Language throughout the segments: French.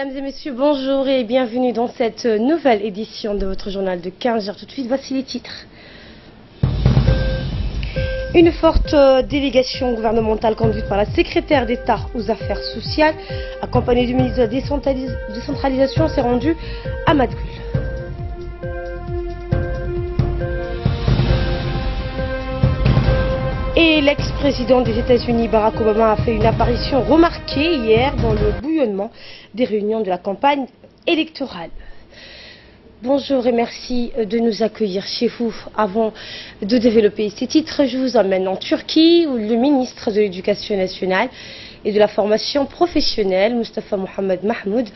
Mesdames et messieurs, bonjour et bienvenue dans cette nouvelle édition de votre journal de 15h. Tout de suite, voici les titres. Une forte délégation gouvernementale conduite par la secrétaire d'État aux affaires sociales, accompagnée du ministre de la décentralisation, s'est rendue à Madgoul. Et l'ex-président des États-Unis, Barack Obama, a fait une apparition remarquée hier dans le bouillonnement des réunions de la campagne électorale. Bonjour et merci de nous accueillir chez vous. Avant de développer ces titres, je vous emmène en Turquie où le ministre de l'Éducation nationale et de la formation professionnelle, Mustafa Mohamed Mahmoud,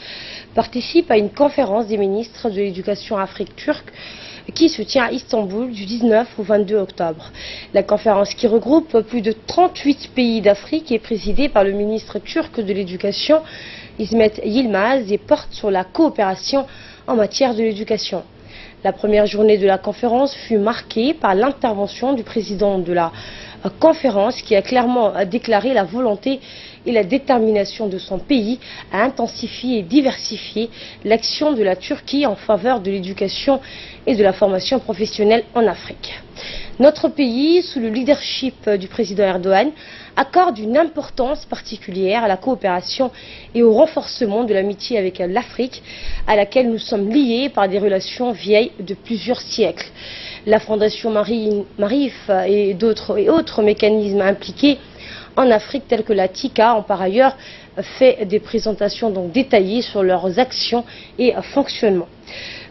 participe à une conférence des ministres de l'Éducation Afrique turque qui se tient à Istanbul du 19 au 22 octobre. La conférence, qui regroupe plus de 38 pays d'Afrique, est présidée par le ministre turc de l'Éducation, Hizmet Yilmaz, et porte sur la coopération en matière de l'éducation. La première journée de la conférence fut marquée par l'intervention du président de la conférence qui a clairement déclaré la volonté et la détermination de son pays à intensifier et diversifier l'action de la Turquie en faveur de l'éducation et de la formation professionnelle en Afrique. Notre pays, sous le leadership du président Erdogan, accorde une importance particulière à la coopération et au renforcement de l'amitié avec l'Afrique, à laquelle nous sommes liés par des relations vieilles de plusieurs siècles. La Fondation Marif et autres mécanismes impliqués en Afrique, tels que la TICA, ont par ailleurs fait des présentations détaillées sur leurs actions et fonctionnement.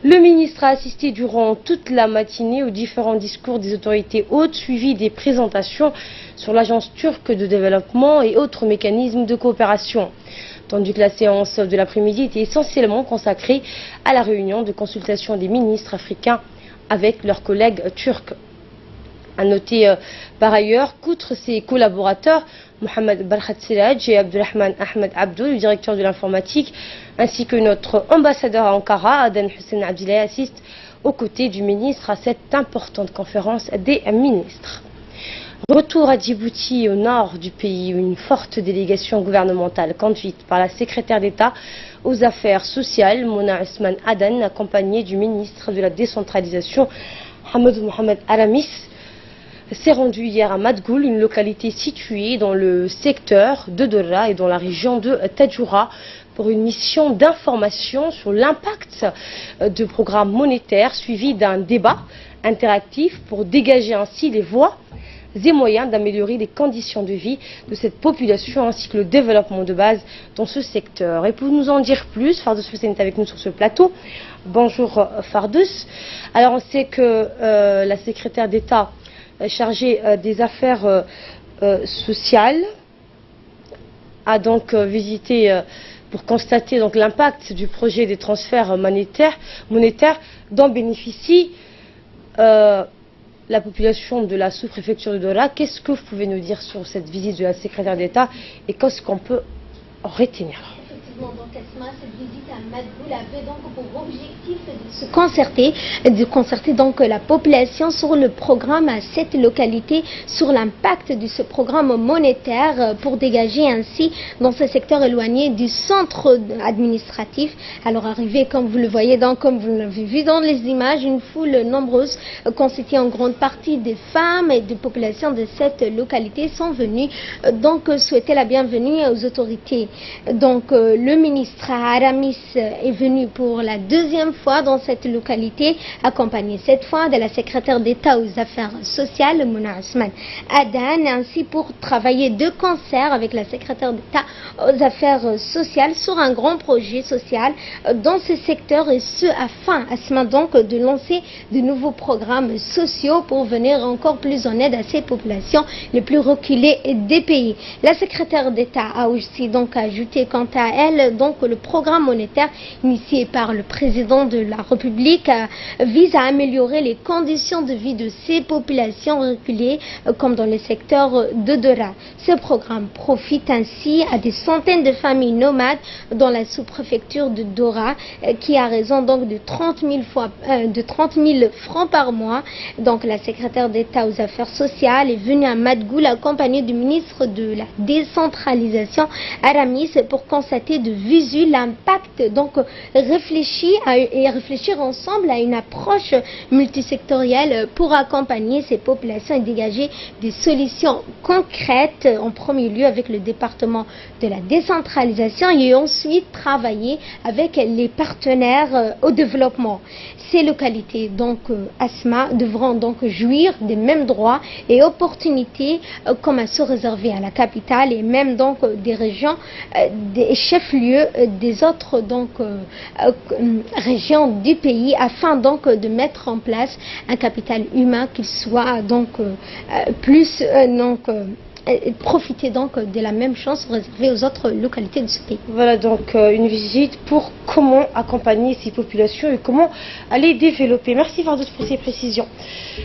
Le ministre a assisté durant toute la matinée aux différents discours des autorités hautes, suivis des présentations sur l'Agence turque de développement et autres mécanismes de coopération. Tandis que la séance de l'après-midi était essentiellement consacrée à la réunion de consultation des ministres africains avec leurs collègues turcs. À noter par ailleurs qu'outre ses collaborateurs, Mohamed Barhat Siraj et Abdulrahman Ahmed Abdou, le directeur de l'informatique, ainsi que notre ambassadeur à Ankara, Aden Hussein Abdillahi, assistent aux côtés du ministre à cette importante conférence des ministres. Retour à Djibouti, au nord du pays, où une forte délégation gouvernementale conduite par la secrétaire d'État aux affaires sociales, Mona Ousmane Aden, accompagnée du ministre de la décentralisation, Hamadou Mohamed Aramis, s'est rendu hier à Madgoul, une localité située dans le secteur de Dora et dans la région de Tadjoura, pour une mission d'information sur l'impact de programmes monétaires suivi d'un débat interactif pour dégager ainsi les voies et moyens d'améliorer les conditions de vie de cette population ainsi que le développement de base dans ce secteur. Et pour nous en dire plus, Fardous Hussein est avec nous sur ce plateau. Bonjour Fardous. Alors on sait que la secrétaire d'État chargée des affaires sociales a donc visité pour constater l'impact du projet des transferts monétaires dont bénéficie la population de la sous-préfecture de Dora. Qu'est-ce que vous pouvez nous dire sur cette visite de la secrétaire d'État et qu'est-ce qu'on peut en retenir? Effectivement, cette visite à Madgoul avait pour objectif de concerter la population sur le programme à cette localité, sur l'impact de ce programme monétaire pour dégager ainsi dans ce secteur éloigné du centre administratif. Alors arrivé, comme vous le voyez, comme vous l'avez vu dans les images, une foule nombreuse constituée en grande partie des femmes et de populations de cette localité sont venues souhaiter la bienvenue aux autorités. Le ministre Aramis est venu pour la deuxième fois dans cette localité, accompagné cette fois de la secrétaire d'État aux affaires sociales, Mona Ousmane Aden, ainsi pour travailler de concert avec la secrétaire d'État aux affaires sociales sur un grand projet social dans ce secteur, et ce afin de lancer de nouveaux programmes sociaux pour venir encore plus en aide à ces populations les plus reculées des pays. La secrétaire d'État a aussi ajouté quant à elle le programme monétaire initié par le président de la République vise à améliorer les conditions de vie de ces populations reculées comme dans le secteur de Dora. Ce programme profite ainsi à des centaines de familles nomades dans la sous-préfecture de Dora qui a raison de 30 000 francs par mois. La secrétaire d'État aux affaires sociales est venue à Madgoul accompagnée du ministre de la décentralisation Aramis pour constater de visu l'impact, donc réfléchir ensemble à une approche multisectorielle pour accompagner ces populations et dégager des solutions concrètes, en premier lieu avec le département de la décentralisation et ensuite travailler avec les partenaires au développement. Ces localités, donc Asma, devront donc jouir des mêmes droits et opportunités comme un sous réservé à la capitale et même donc des régions, des chefs-lieux des autres donc régions du pays, afin donc de mettre en place un capital humain qui soit donc plus profiter donc de la même chance réservée aux autres localités de ce pays. Voilà donc une visite pour comment accompagner ces populations et comment aller développer. Merci Fardouz pour ces précisions.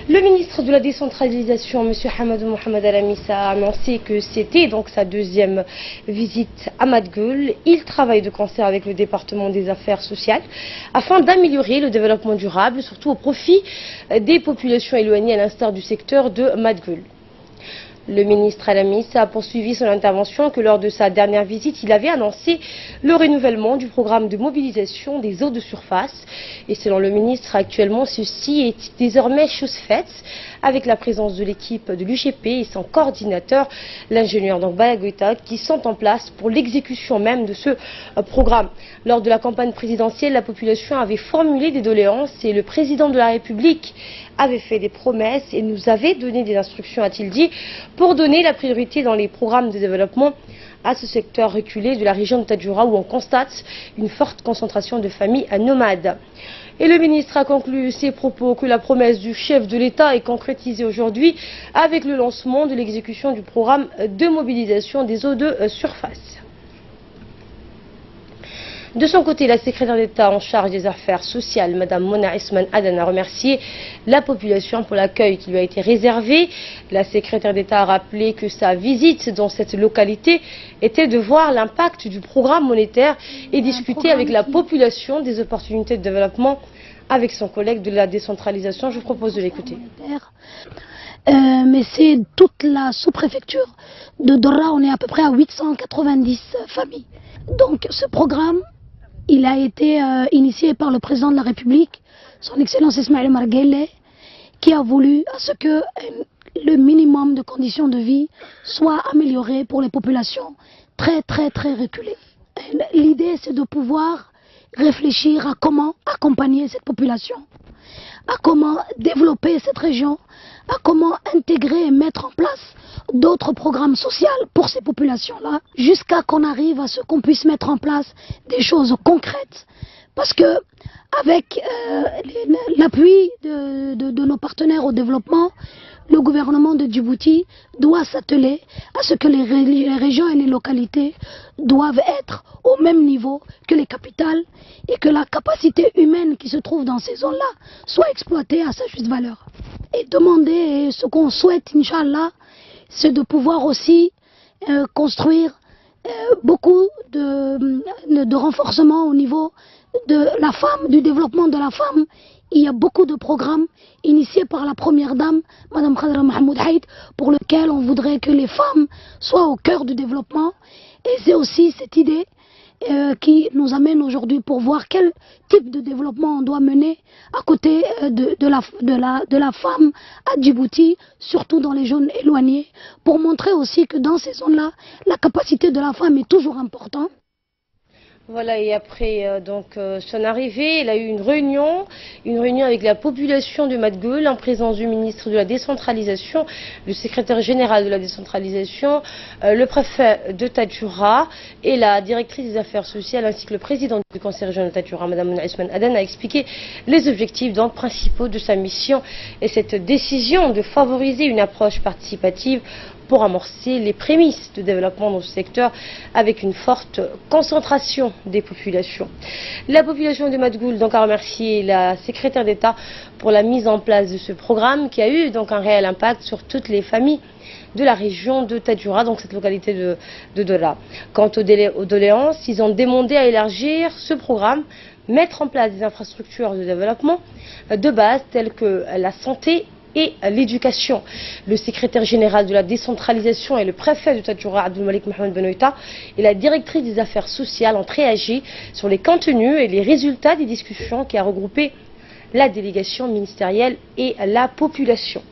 Le ministre de la décentralisation, M. Hamadou Mohamed Alamis, a annoncé que c'était donc sa deuxième visite à Madguel. Il travaille de concert avec le département des affaires sociales afin d'améliorer le développement durable, surtout au profit des populations éloignées à l'instar du secteur de Madguel. Le ministre Alamis a poursuivi son intervention que lors de sa dernière visite, il avait annoncé le renouvellement du programme de mobilisation des eaux de surface. Et selon le ministre, actuellement, ceci est désormais chose faite avec la présence de l'équipe de l'UGP et son coordinateur, l'ingénieur Balagoita, qui sont en place pour l'exécution même de ce programme. Lors de la campagne présidentielle, la population avait formulé des doléances et le président de la République avait fait des promesses et nous avait donné des instructions, a-t-il dit, pour donner la priorité dans les programmes de développement à ce secteur reculé de la région de Tadjoura où on constate une forte concentration de familles nomades. Et le ministre a conclu ses propos que la promesse du chef de l'État est concrétisée aujourd'hui avec le lancement de l'exécution du programme de mobilisation des eaux de surface. De son côté, la secrétaire d'État en charge des affaires sociales, Mme Mona Isman Adan, a remercié la population pour l'accueil qui lui a été réservé. La secrétaire d'État a rappelé que sa visite dans cette localité était de voir l'impact du programme monétaire et discuter avec la population des opportunités de développement avec son collègue de la décentralisation. Je vous propose de l'écouter. Mais c'est toute la sous-préfecture de Dora, on est à peu près à 890 familles. Donc ce programme, il a été initié par le président de la République, son Excellence Ismaël Omar Guelleh, qui a voulu à ce que le minimum de conditions de vie soit amélioré pour les populations très reculées. L'idée, c'est de pouvoir réfléchir à comment accompagner cette population, à comment développer cette région, à comment intégrer et mettre en place d'autres programmes sociaux pour ces populations-là, jusqu'à qu'on arrive à ce qu'on puisse mettre en place des choses concrètes. Parce que avec l'appui de nos partenaires au développement, le gouvernement de Djibouti doit s'atteler à ce que les régions et les localités doivent être au même niveau que les capitales et que la capacité humaine qui se trouve dans ces zones-là soit exploitée à sa juste valeur. Et demander, ce qu'on souhaite, Inch'Allah, c'est de pouvoir aussi construire beaucoup de renforcement au niveau de la femme, du développement de la femme. Il y a beaucoup de programmes initiés par la première dame, Mme Khadra Mahmoud Haït, pour lesquels on voudrait que les femmes soient au cœur du développement. Et c'est aussi cette idée qui nous amène aujourd'hui pour voir quel type de développement on doit mener à côté de la femme à Djibouti, surtout dans les zones éloignées, pour montrer aussi que dans ces zones-là, la capacité de la femme est toujours importante. Voilà, et après son arrivée, il a eu une réunion avec la population de Madguel en présence du ministre de la décentralisation, le secrétaire général de la décentralisation, le préfet de Tadjoura et la directrice des affaires sociales ainsi que le président du conseil régional de Tadjoura, Mme Isman Adan, a expliqué les objectifs principaux de sa mission et cette décision de favoriser une approche participative pour amorcer les prémices de développement dans ce secteur avec une forte concentration des populations. La population de Madguel a remercié la secrétaire d'État pour la mise en place de ce programme qui a eu un réel impact sur toutes les familles de la région de Tadjoura, donc cette localité de Dora. Quant aux doléances, ils ont demandé à élargir ce programme, mettre en place des infrastructures de développement de base telles que la santé et l'éducation. Le secrétaire général de la décentralisation et le préfet de Tadjoura, Abdelmalik Mohamed Benoïta, et la directrice des affaires sociales ont réagi sur les contenus et les résultats des discussions qui a regroupé la délégation ministérielle et la population.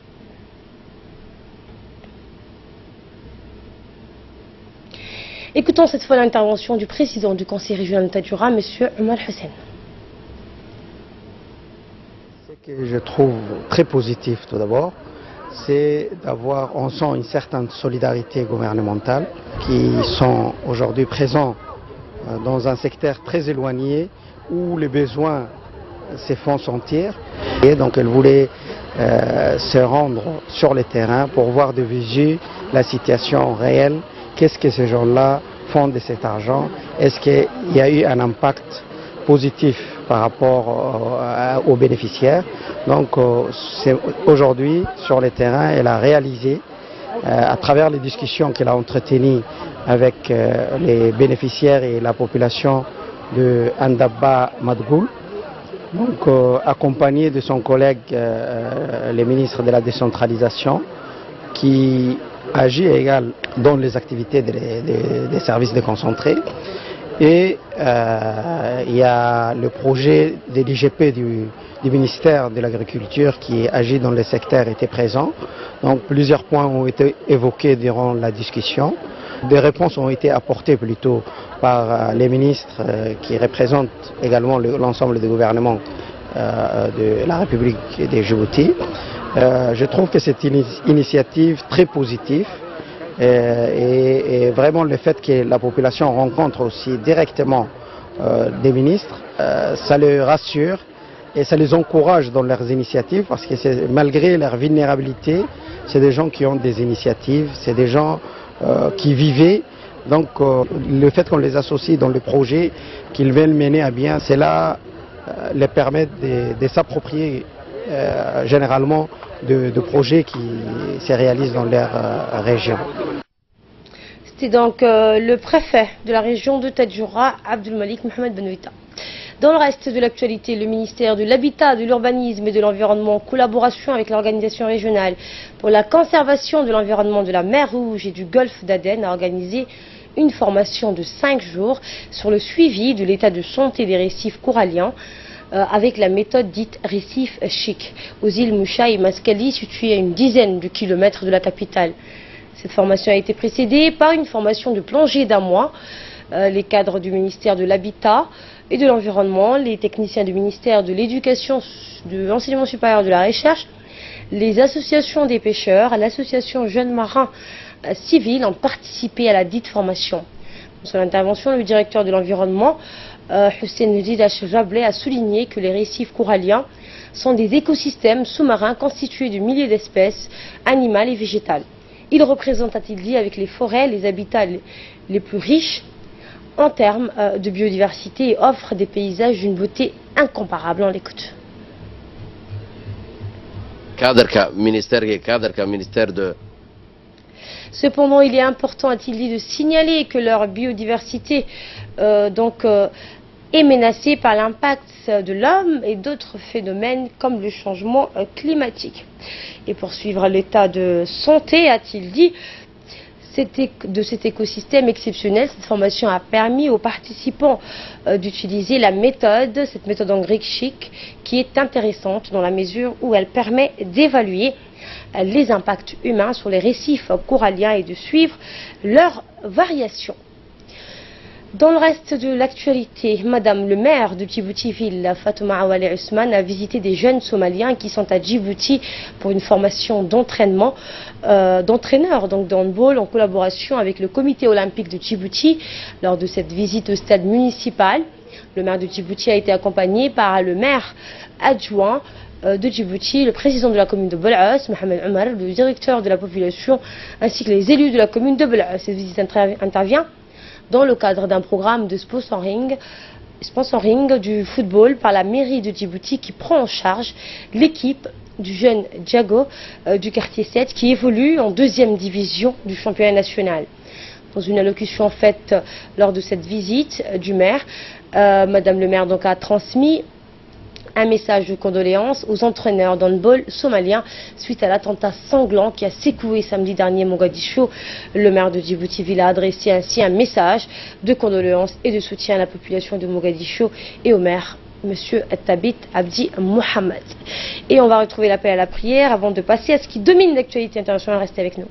Écoutons cette fois l'intervention du président du conseil régional de Tadjoura, M. Omar Hussein. Ce que je trouve très positif tout d'abord, c'est d'avoir, on sent une certaine solidarité gouvernementale qui sont aujourd'hui présents dans un secteur très éloigné où les besoins se font sentir. Et donc elle voulait se rendre sur le terrain pour voir de visu la situation réelle. Qu'est-ce que ces gens-là font de cet argent? Est-ce qu'il y a eu un impact positif par rapport aux bénéficiaires? Donc aujourd'hui, sur le terrain, elle a réalisé, à travers les discussions qu'elle a entretenues avec les bénéficiaires et la population de Andaba Madgoul, donc accompagnée de son collègue, le ministre de la décentralisation, qui agit également dans les activités des services déconcentrés. Et il y a le projet de l'IGP du ministère de l'Agriculture qui agit dans le secteur était présent. Donc plusieurs points ont été évoqués durant la discussion. Des réponses ont été apportées plutôt par les ministres qui représentent également l'ensemble du gouvernement de la République de Djibouti. Je trouve que c'est une initiative très positive et vraiment le fait que la population rencontre aussi directement des ministres, ça les rassure et ça les encourage dans leurs initiatives parce que malgré leur vulnérabilité, c'est des gens qui ont des initiatives, c'est des gens qui vivaient. Donc le fait qu'on les associe dans le projet qu'ils veulent mener à bien, cela les permet de s'approprier généralement de projets qui se réalisent dans leur région. C'était donc le préfet de la région de Tadjoura, Abdelmalik Mohamed Benoïta. Dans le reste de l'actualité, le ministère de l'Habitat, de l'Urbanisme et de l'Environnement, en collaboration avec l'organisation régionale pour la conservation de l'environnement de la mer Rouge et du golfe d'Aden, a organisé une formation de 5 jours sur le suivi de l'état de santé des récifs coralliens avec la méthode dite récif chic aux îles Moucha et Maskali, situées à une dizaine de kilomètres de la capitale. Cette formation a été précédée par une formation de plongée d'un mois. Les cadres du ministère de l'Habitat et de l'Environnement, les techniciens du ministère de l'Éducation, de l'Enseignement supérieur et de la Recherche, les associations des pêcheurs, l'association Jeunes Marins Civils ont participé à la dite formation. Dans son intervention, le directeur de l'Environnement, Hussein Nudid Rablé, a souligné que les récifs coralliens sont des écosystèmes sous-marins constitués de milliers d'espèces animales et végétales. Ils représentent, a-t-il dit, avec les forêts, les habitats les plus riches en termes de biodiversité et offrent des paysages d'une beauté incomparable. On l'écoute. Cependant, il est important, a-t-il dit, de signaler que leur biodiversité est menacée par l'impact de l'homme et d'autres phénomènes comme le changement climatique. Et pour suivre l'état de santé, a-t-il dit, de cet écosystème exceptionnel, cette formation a permis aux participants d'utiliser cette méthode en grec chic, qui est intéressante dans la mesure où elle permet d'évaluer les impacts humains sur les récifs coralliens et de suivre leurs variations. Dans le reste de l'actualité, Madame le maire de Djibouti-Ville, Fatouma Awali Ousmane, a visité des jeunes Somaliens qui sont à Djibouti pour une formation d'entraîneurs de handball en collaboration avec le comité olympique de Djibouti. Lors de cette visite au stade municipal, le maire de Djibouti a été accompagné par le maire adjoint de Djibouti, le président de la commune de Bel'as, Mohamed Omar, le directeur de la population, ainsi que les élus de la commune de Bel'as. Cette visite intervient dans le cadre d'un programme de sponsoring du football par la mairie de Djibouti qui prend en charge l'équipe du jeune Djago du quartier 7 qui évolue en 2e division du championnat national. Dans une allocution faite lors de cette visite du maire, Madame le maire donc a transmis Un message de condoléances aux entraîneurs d'handball somaliens suite à l'attentat sanglant qui a secoué samedi dernier Mogadiscio. Le maire de Djibouti a adressé ainsi un message de condoléances et de soutien à la population de Mogadiscio et au maire, Monsieur Tabit Abdi Mohamed. Et on va retrouver l'appel à la prière avant de passer à ce qui domine l'actualité internationale. Restez avec nous.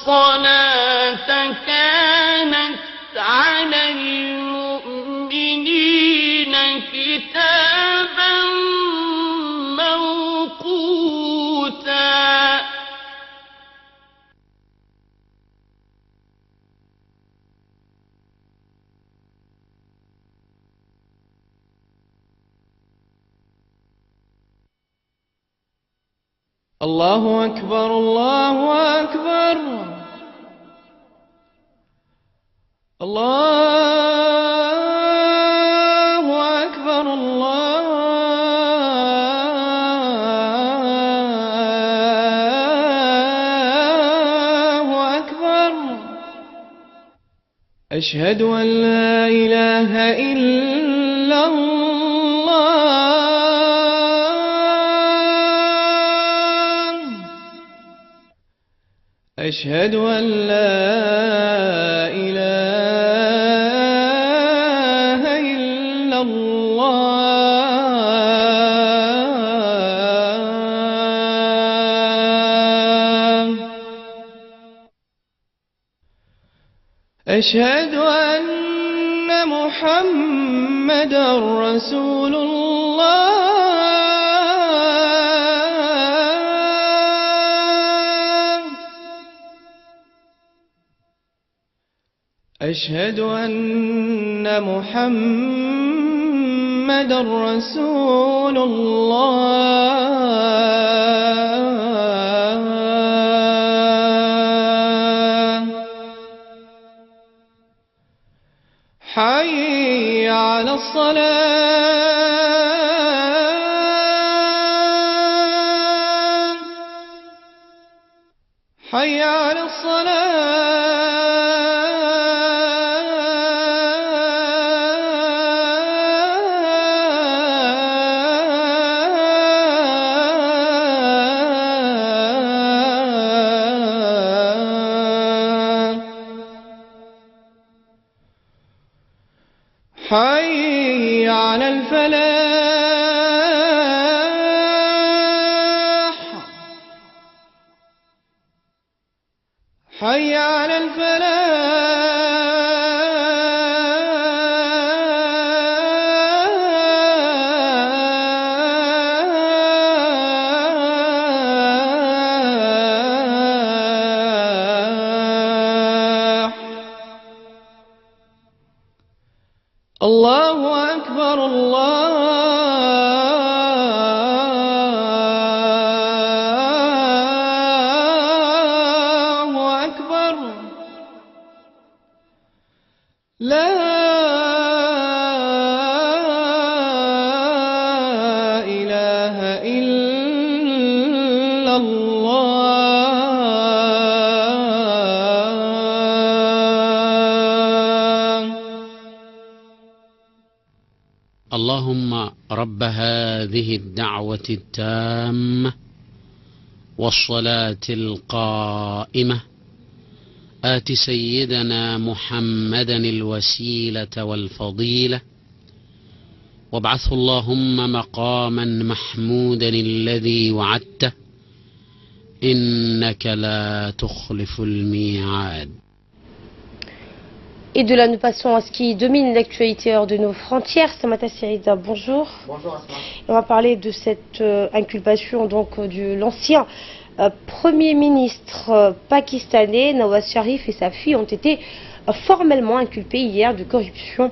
الصلاة كانت على المؤمنين كتابا موقوتا الله أكبر الله أكبر الله أكبر الله أكبر أشهد أن لا إله إلا الله أشهد أن لا إله إلا الله أشهد أن محمدا رسول الله أشهد أن محمدا رسول الله حي على الصلاة حي على حي على الفلاح حي على الفلاح الله أكبر الله أكبر لا إله إلا الله اللهم رب هذه الدعوة التامة والصلاة القائمة آت سيدنا محمدا الوسيلة والفضيلة وابعثه اللهم مقاما محمودا الذي وعدته إنك لا تخلف الميعاد. Et de là, nous passons à ce qui domine l'actualité hors de nos frontières. Samata Sirida, bonjour. Bonjour Asma. On va parler de cette inculpation donc de l'ancien Premier ministre pakistanais Nawaz Sharif et sa fille ont été formellement inculpés hier de corruption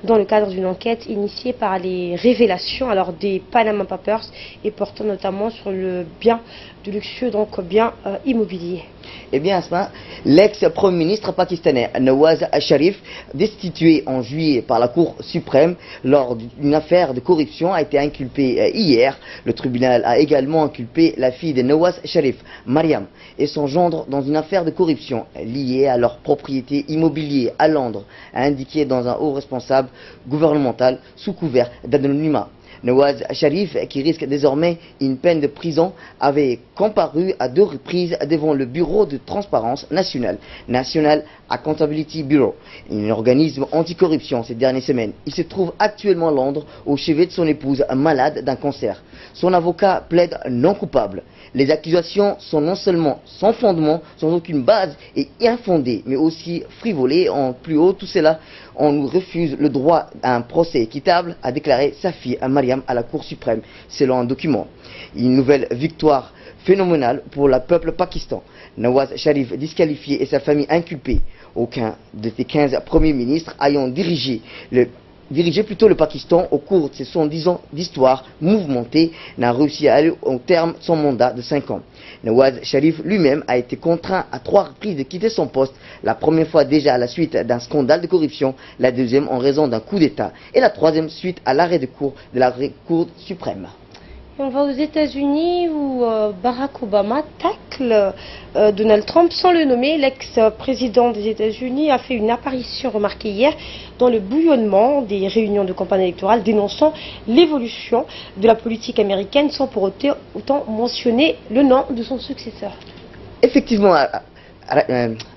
dans le cadre d'une enquête initiée par les révélations des Panama Papers et portant notamment sur le bien de luxueux biens immobiliers. Eh bien, Asma, l'ex-premier ministre pakistanais Nawaz Sharif, destitué en juillet par la Cour suprême lors d'une affaire de corruption, a été inculpé hier. Le tribunal a également inculpé la fille de Nawaz Sharif, Mariam, et son gendre dans une affaire de corruption liée à leur propriété immobilière à Londres, a indiqué dans un haut responsable gouvernemental sous couvert d'anonymat. Nawaz Sharif, qui risque désormais une peine de prison, avait comparu à 2 reprises devant le Bureau de transparence nationale, National Accountability Bureau, un organisme anticorruption ces dernières semaines. Il se trouve actuellement à Londres au chevet de son épouse malade d'un cancer. Son avocat plaide non coupable. Les accusations sont non seulement sans fondement, sans aucune base et infondées, mais aussi frivolées. En plus haut, tout cela, on nous refuse le droit à un procès équitable, a déclaré sa fille Mariam à la Cour suprême, selon un document. Une nouvelle victoire phénoménale pour le peuple pakistan. Nawaz Sharif disqualifié et sa famille inculpée. Aucun de ces 15 premiers ministres ayant dirigé le Pakistan au cours de ses 110 ans d'histoire mouvementée n'a réussi à aller au terme de son mandat de 5 ans. Nawaz Sharif lui-même a été contraint à 3 reprises de quitter son poste, la première fois déjà à la suite d'un scandale de corruption, la deuxième en raison d'un coup d'État et la troisième suite à l'arrêt de cour de la Cour suprême. On va aux États-Unis où Barack Obama tacle Donald Trump sans le nommer. L'ex-président des États-Unis a fait une apparition remarquée hier dans le bouillonnement des réunions de campagne électorale, dénonçant l'évolution de la politique américaine sans pour autant mentionner le nom de son successeur. Effectivement,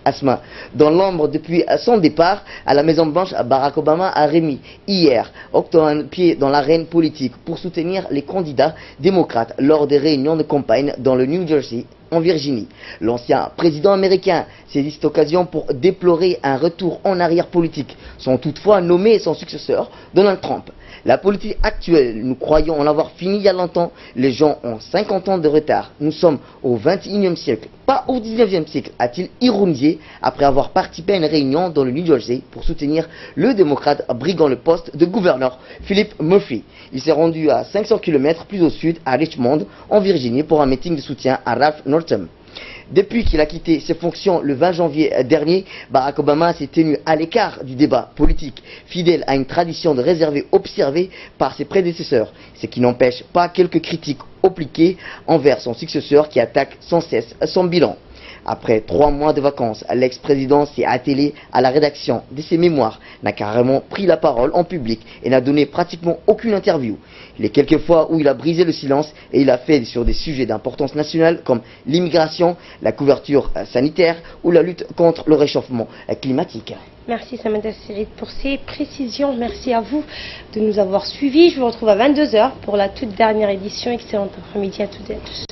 Asma, dans l'ombre depuis son départ à la Maison-Blanche, Barack Obama a remis hier un pied dans l'arène politique pour soutenir les candidats démocrates lors des réunions de campagne dans le New Jersey, en Virginie. L'ancien président américain saisit cette occasion pour déplorer un retour en arrière politique, sans toutefois nommer son successeur, Donald Trump. La politique actuelle, nous croyons en avoir fini il y a longtemps. Les gens ont 50 ans de retard. Nous sommes au 21e siècle, pas au 19e siècle, a-t-il ironisé après avoir participé à une réunion dans le New Jersey pour soutenir le démocrate briguant le poste de gouverneur Philip Murphy. Il s'est rendu à 500 km plus au sud, à Richmond, en Virginie, pour un meeting de soutien à Ralph Northam. Depuis qu'il a quitté ses fonctions le 20 janvier dernier, Barack Obama s'est tenu à l'écart du débat politique, fidèle à une tradition de réserve observée par ses prédécesseurs, ce qui n'empêche pas quelques critiques appliquées envers son successeur qui attaque sans cesse son bilan. Après 3 mois de vacances, l'ex-président s'est attelé à la rédaction de ses mémoires, n'a carrément pris la parole en public et n'a donné pratiquement aucune interview. Les quelques fois où il a brisé le silence, et il a fait sur des sujets d'importance nationale comme l'immigration, la couverture sanitaire ou la lutte contre le réchauffement climatique. Merci Samantha Sirit pour ces précisions. Merci à vous de nous avoir suivis. Je vous retrouve à 22 h pour la toute dernière édition. Excellent après-midi à toutes et à tous.